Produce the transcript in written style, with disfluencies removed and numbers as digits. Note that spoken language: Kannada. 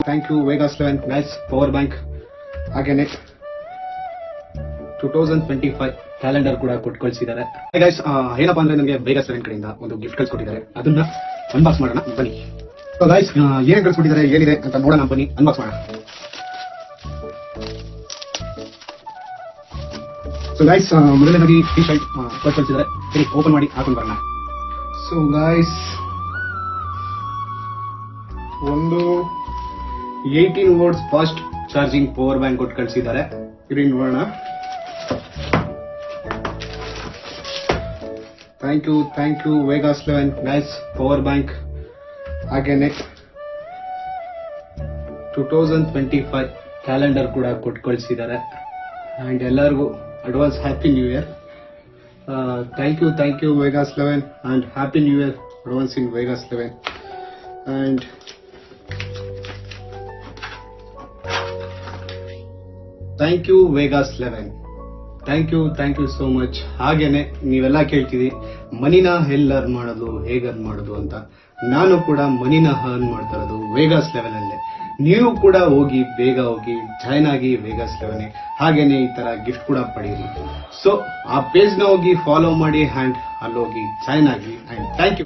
Thank you Vegas 11 nice power bank. ಹಾಗೇನೆ 2025 ಕ್ಯಾಲೆಂಡರ್ ಕೂಡ ಕೊಟ್ಟು ಕಳಿಸಿದ್ದಾರೆ. ಗೈಸ್ ಏನಪ್ಪಾ ಅಂದ್ರೆ ನನಗೆ ವೇಗಾಸ್ 11 ಕಡೆಯಿಂದ ಒಂದು ಗಿಫ್ಟ್ ಕಳ್ಸಿಕೊಟ್ಟಿದ್ದಾರೆ. ಅದನ್ನ ಅನ್ಬಾಕ್ಸ್ ಮಾಡೋಣ ಬನ್ನಿ. ಸೊ ಗೈಸ್ ಏನ್ ಕಳ್ಸಿಕೊಟ್ಟಿದ್ದಾರೆ ಏನಿದೆ ಅಂತ ನೋಡೋಣ ಬನ್ನಿ, ಅನ್ಬಾಕ್ಸ್ ಮಾಡೋಣ. ಸೊ ಗೈಸ್ ಮೊದಲನೇದಾಗಿ ಟಿ ಶರ್ಟ್ ಕೊಟ್ಟು ಕಳಿಸಿದ್ದಾರೆ. ಸರಿ ಓಪನ್ ಮಾಡಿ ಹಾಕೊಂಡು ಬರೋಣ. ಸೊ ಗೈಸ್ ಒಂದು 18 volts fast charging power bank ಕೊಟ್ಟು ಕಳಿಸಿದ್ದಾರೆ. ಇರಿ ನೋಡೋಣ. Thank you Vegas 11 nice power bank. ಹಾಗೇನೆ 2025 ಕ್ಯಾಲೆಂಡರ್ ಕೂಡ ಕೊಟ್ಟು ಕಳಿಸಿದ್ದಾರೆ. ಅಂಡ್ ಎಲ್ಲರಿಗೂ advance happy new year. Thank you Vegas 11 and happy new year advance in Vegas 11. And thank you Vegas 11. Thank you so much. ಹಾಗೇನೆ ನೀವೆಲ್ಲ ಕೇಳ್ತೀವಿ ಮನಿನ ಎಲ್ಲಿ ಅರ್ನ್ ಮಾಡೋದು, ಹೇಗೆ ಅರ್ನ್ ಮಾಡೋದು ಅಂತ. ನಾನು ಕೂಡ ಮನಿನ ಅರ್ನ್ ಮಾಡ್ತಾ ಇರೋದು ವೇಗಾಸ್ 11 ಅಲ್ಲೇ. ನೀವು ಕೂಡ ಹೋಗಿ ಬೇಗ ಹೋಗಿ ಜಾಯ್ನ್ ಆಗಿ ವೇಗಾಸ್ 11. ಹಾಗೇನೆ ಈ ತರ ಗಿಫ್ಟ್ ಕೂಡ ಪಡೆಯಿರಿ. ಸೊ ಆ ಪೇಜ್ ನ ಹೋಗಿ ಫಾಲೋ ಮಾಡಿ ಅಂಡ್ ಅಲ್ಲಿ ಹೋಗಿ ಜಾಯ್ನ್ ಆಗಿ. And thank you.